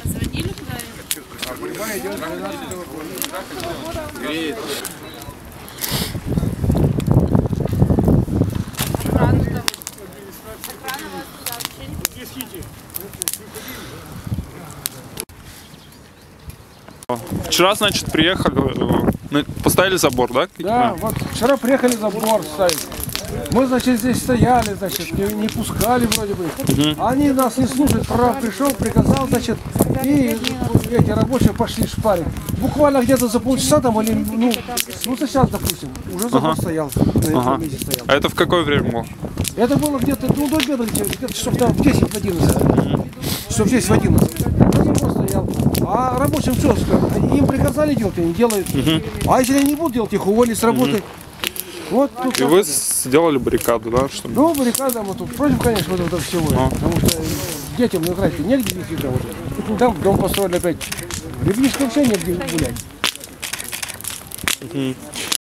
Звонили куда-нибудь? Греет. Охрану там. Охрана вас туда вообще не пустит. Вчера, значит, приехали, поставили забор, да? Да, вот вчера приехали забор ставить. Мы, значит, здесь стояли, значит, не пускали вроде бы. Они нас не слушают. Прораб пришел, приказал, значит, и эти рабочие пошли шпарить. Буквально где-то за полчаса там, или, ну сейчас, допустим, уже забор стоял, на этом месте стоял. А это в какое время было? Это было где-то, ну, до обеда, где-то часов там в 10 в 11. Часов в 10 в 11. Забор стоял. А рабочим что сказать? Им приказали делать, они делают. А если они не будут делать, их уволили с работы. Вот, И вы сделали баррикаду, да? Чтобы... Ну, баррикада мы тут против, конечно, вот этого всего. Потому что детям играть негде, действительно. Вот. Там дом построили опять. Ребятишкам вообще негде гулять.